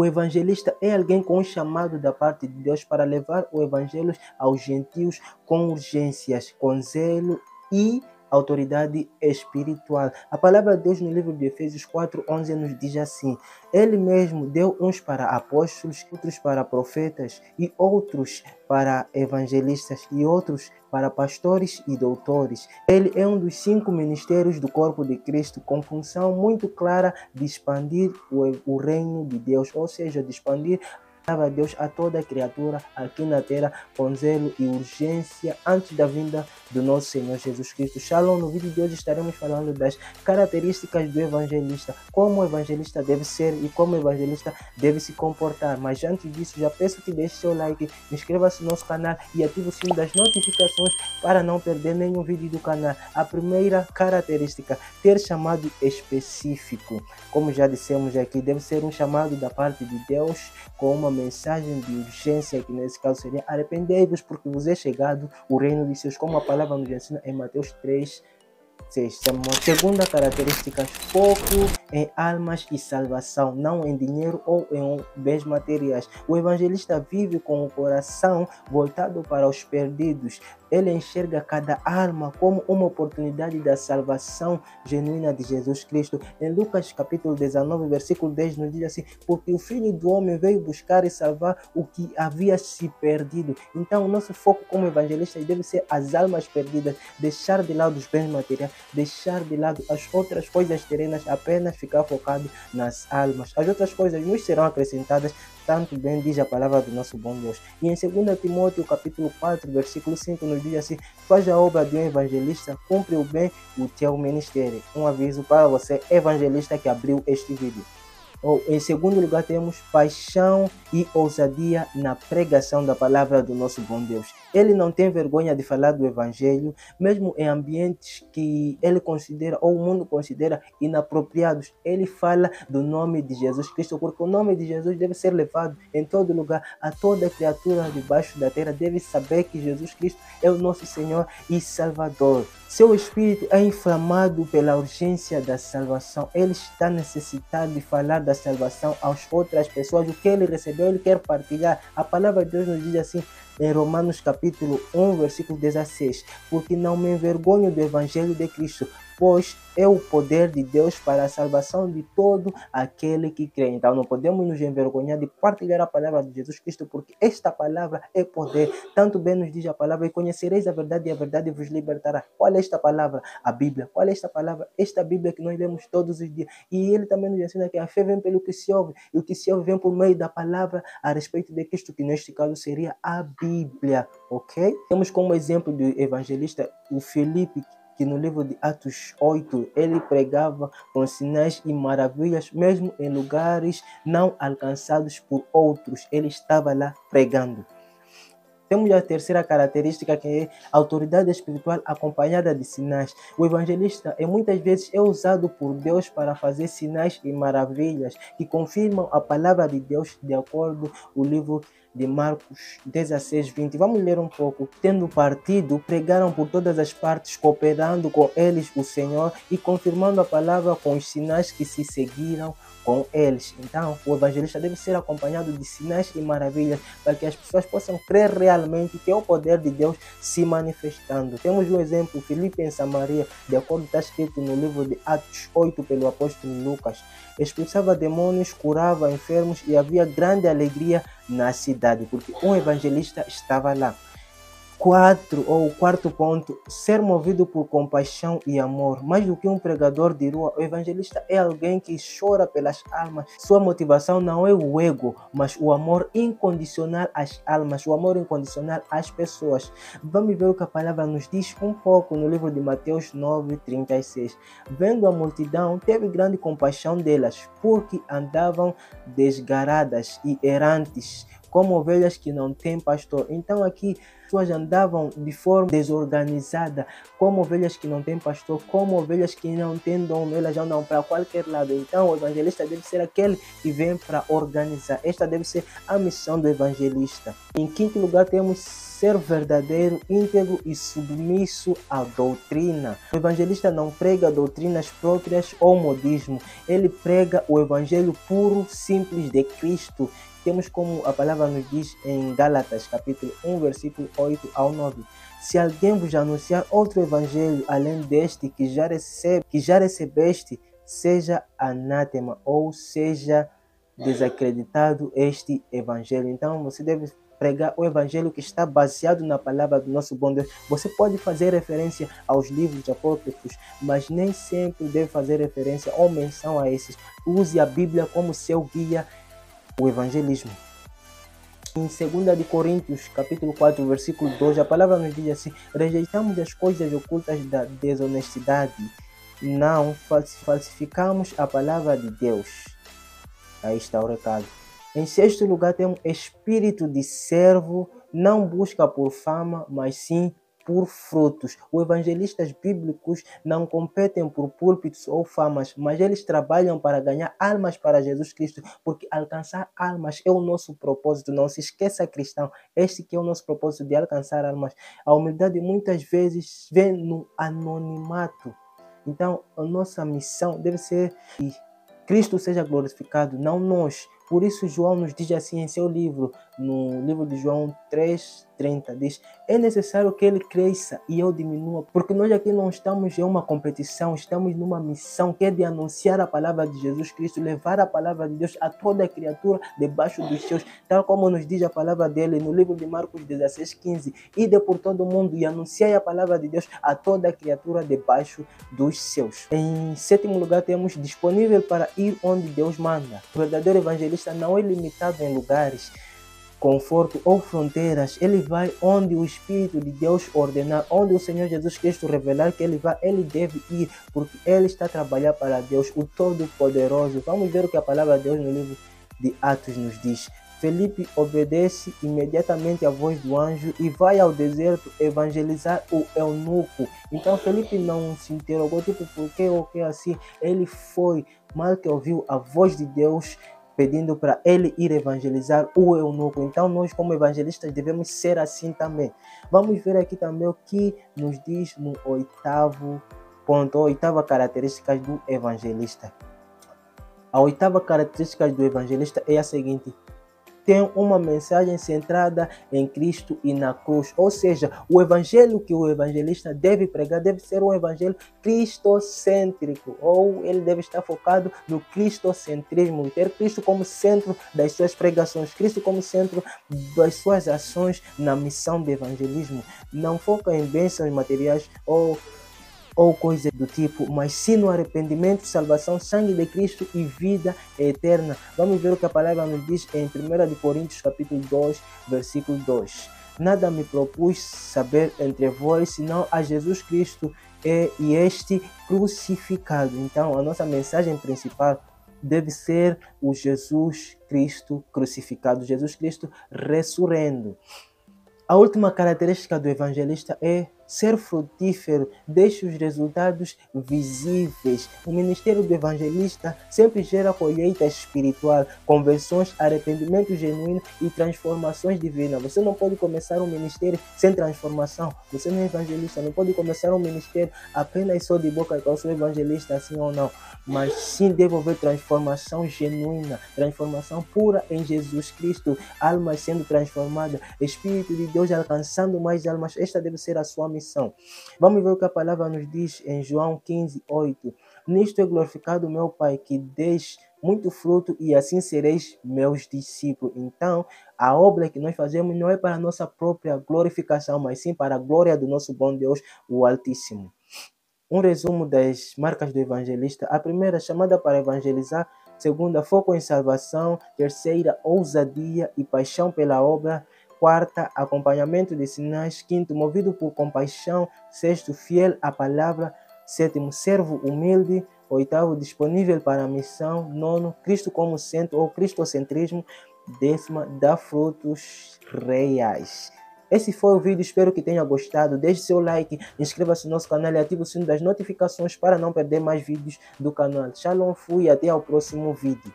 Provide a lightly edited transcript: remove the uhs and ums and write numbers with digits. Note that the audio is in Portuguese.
O evangelista é alguém com um chamado da parte de Deus para levar o evangelho aos gentios com urgências, com zelo e autoridade espiritual. A palavra de Deus no livro de Efésios 4:11 nos diz assim: Ele mesmo deu uns para apóstolos, outros para profetas e outros para evangelistas e outros para pastores e doutores. Ele é um dos 5 ministérios do corpo de Cristo, com função muito clara de expandir o reino de Deus, ou seja, de expandir a palavra de Deus a toda criatura aqui na terra com zelo e urgência antes da vinda do nosso Senhor Jesus Cristo. Shalom, no vídeo de hoje estaremos falando das características do evangelista, como o evangelista deve ser e como o evangelista deve se comportar. Mas antes disso, já peço que deixe seu like, inscreva-se no nosso canal e ative o sino das notificações para não perder nenhum vídeo do canal. A primeira característica, ter chamado específico. Como já dissemos aqui, deve ser um chamado da parte de Deus com uma mensagem de urgência, que nesse caso seria: arrependei-vos porque vos é chegado o reino de Deus, como a palavra nos ensina em Mateus 3:6. Segunda característica, foco em almas e salvação, não em dinheiro ou em bens materiais. O evangelista vive com o coração voltado para os perdidos. Ele enxerga cada alma como uma oportunidade da salvação genuína de Jesus Cristo. Em Lucas capítulo 19, versículo 10, nos diz assim: porque o Filho do Homem veio buscar e salvar o que havia se perdido. Então, o nosso foco como evangelistas deve ser as almas perdidas, deixar de lado os bens materiais, deixar de lado as outras coisas terrenas, apenas ficar focado nas almas. As outras coisas nos serão acrescentadas, tanto bem diz a palavra do nosso bom Deus. E em 2 Timóteo capítulo 4, versículo 5, nos diz assim: faz a obra de um evangelista, cumpre o bem o teu ministério. Um aviso para você, evangelista, que abriu este vídeo. Em segundo lugar, temos paixão e ousadia na pregação da palavra do nosso bom Deus. Ele não tem vergonha de falar do evangelho, mesmo em ambientes que ele considera, ou o mundo considera, inapropriados. Ele fala do nome de Jesus Cristo, porque o nome de Jesus deve ser levado em todo lugar. A toda criatura debaixo da terra deve saber que Jesus Cristo é o nosso Senhor e Salvador. Seu espírito é inflamado pela urgência da salvação. Ele está necessitado de falar da salvação às outras pessoas. O que ele recebeu, ele quer partilhar. A palavra de Deus nos diz assim em Romanos capítulo 1, versículo 16: porque não me envergonho do evangelho de Cristo, pois é o poder de Deus para a salvação de todo aquele que crê. Então não podemos nos envergonhar de partilhar a palavra de Jesus Cristo, porque esta palavra é poder. Tanto bem nos diz a palavra: e conhecereis a verdade e a verdade vos libertará. Qual é esta palavra? A Bíblia. Qual é esta palavra? Esta Bíblia que nós lemos todos os dias. E ele também nos ensina que a fé vem pelo que se ouve, e o que se ouve vem por meio da palavra a respeito de Cristo, que neste caso seria a Bíblia, ok? Temos como exemplo do evangelista o Filipe, que no livro de Atos 8, ele pregava com sinais e maravilhas, mesmo em lugares não alcançados por outros. Ele estava lá pregando. Temos a terceira característica, que é a autoridade espiritual acompanhada de sinais. O evangelista muitas vezes é usado por Deus para fazer sinais e maravilhas que confirmam a palavra de Deus, de acordo com o livro de Marcos 16:20. Vamos ler um pouco. Tendo partido, pregaram por todas as partes, cooperando com eles o Senhor e confirmando a palavra com os sinais que se seguiram com eles. Então, o evangelista deve ser acompanhado de sinais e maravilhas para que as pessoas possam crer realmente que é o poder de Deus se manifestando. Temos um exemplo: Filipe em Samaria, de acordo com está escrito no livro de Atos 8 pelo apóstolo Lucas. Expulsava demônios, curava enfermos e havia grande alegria na cidade, porque um evangelista estava lá. Quarto ponto, ser movido por compaixão e amor. Mais do que um pregador de rua, o evangelista é alguém que chora pelas almas. Sua motivação não é o ego, mas o amor incondicional às almas, o amor incondicional às pessoas. Vamos ver o que a palavra nos diz um pouco no livro de Mateus 9:36. Vendo a multidão, teve grande compaixão delas, porque andavam desgaradas e errantes, como ovelhas que não têm pastor. Então aqui as pessoas andavam de forma desorganizada, como ovelhas que não têm pastor, como ovelhas que não têm dono, elas andam para qualquer lado. Então o evangelista deve ser aquele que vem para organizar. Esta deve ser a missão do evangelista. Em quinto lugar, temos ser verdadeiro, íntegro e submisso à doutrina. O evangelista não prega doutrinas próprias ou modismo. Ele prega o evangelho puro, simples de Cristo. Temos como a palavra nos diz em Gálatas, capítulo 1, versículo 8 ao 9. Se alguém vos anunciar outro evangelho além deste que já recebeste, seja anátema ou seja desacreditado este evangelho. Então você deve pregar o evangelho que está baseado na palavra do nosso bom Deus. Você pode fazer referência aos livros apócrifos, mas nem sempre deve fazer referência ou menção a esses. Use a Bíblia como seu guia, o evangelismo. Em 2 de Coríntios, capítulo 4, versículo 2, a palavra nos diz assim: rejeitamos as coisas ocultas da desonestidade, não falsificamos a palavra de Deus. Aí está o recado. Em sexto lugar, temos espírito de servo, não busca por fama, mas sim por frutos. Os evangelistas bíblicos não competem por púlpitos ou famas, mas eles trabalham para ganhar almas para Jesus Cristo, porque alcançar almas é o nosso propósito. Não se esqueça, cristão, este que é o nosso propósito, de alcançar almas. A humildade muitas vezes vem no anonimato. Então, a nossa missão deve ser que Cristo seja glorificado, não nós. Por isso João nos diz assim em seu livro, no livro de João 3:30, diz: é necessário que ele cresça e eu diminua, porque nós aqui não estamos em uma competição, estamos numa missão que é de anunciar a palavra de Jesus Cristo, levar a palavra de Deus a toda criatura debaixo dos céus, tal como nos diz a palavra dele no livro de Marcos 16:15, ide por todo o mundo e anunciai a palavra de Deus a toda criatura debaixo dos céus. Em sétimo lugar, temos disponível para ir onde Deus manda. O verdadeiro evangelista não é limitado em lugares, conforto ou fronteiras. Ele vai onde o Espírito de Deus ordenar, onde o Senhor Jesus Cristo revelar que ele vai, ele deve ir, porque ele está a trabalhar para Deus, o Todo-Poderoso. Vamos ver o que a palavra de Deus no livro de Atos nos diz. Felipe obedece imediatamente à voz do anjo e vai ao deserto evangelizar o eunuco. Então Felipe não se interrogou, tipo, por que ou que assim? Ele foi, mal que ouviu a voz de Deus pedindo para ele ir evangelizar o eunuco. Então nós como evangelistas devemos ser assim também. Vamos ver aqui também o que nos diz no oitavo ponto, a oitava característica do evangelista. A oitava característica do evangelista é a seguinte: tem uma mensagem centrada em Cristo e na cruz. Ou seja, o evangelho que o evangelista deve pregar deve ser um evangelho cristocêntrico, ou ele deve estar focado no cristocentrismo, ter Cristo como centro das suas pregações, Cristo como centro das suas ações na missão de evangelismo. Não foca em bênçãos materiais ou coisa do tipo, mas sim no arrependimento, salvação, sangue de Cristo e vida eterna. Vamos ver o que a palavra nos diz em 1 de Coríntios capítulo 2, versículo 2. Nada me propus saber entre vós, senão a Jesus Cristo e este crucificado. Então, a nossa mensagem principal deve ser o Jesus Cristo crucificado, Jesus Cristo ressurrendo. A última característica do evangelista é ser frutífero, deixe os resultados visíveis. O ministério do evangelista sempre gera colheita espiritual, conversões, arrependimento genuíno e transformações divinas. Você não pode começar um ministério sem transformação. Você não é evangelista, não pode começar um ministério apenas só de boca, que eu sou evangelista, assim ou não. Mas sim deve haver transformação genuína, transformação pura em Jesus Cristo, almas sendo transformadas, Espírito de Deus alcançando mais almas. Esta deve ser a sua missão. Vamos ver o que a palavra nos diz em João 15:8. Nisto é glorificado meu Pai, que deis muito fruto e assim sereis meus discípulos. Então, a obra que nós fazemos não é para a nossa própria glorificação, mas sim para a glória do nosso bom Deus, o Altíssimo. Um resumo das marcas do evangelista: a primeira, chamada para evangelizar; segunda, foco em salvação; terceira, ousadia e paixão pela obra; quarta, acompanhamento de sinais; quinto, movido por compaixão; sexto, fiel à palavra; sétimo, servo humilde; oitavo, disponível para a missão; nono, Cristo como centro ou cristocentrismo; décima dá frutos reais. Esse foi o vídeo, espero que tenha gostado. Deixe seu like, inscreva-se no nosso canal e ative o sino das notificações para não perder mais vídeos do canal. Shalom, fui e até ao próximo vídeo.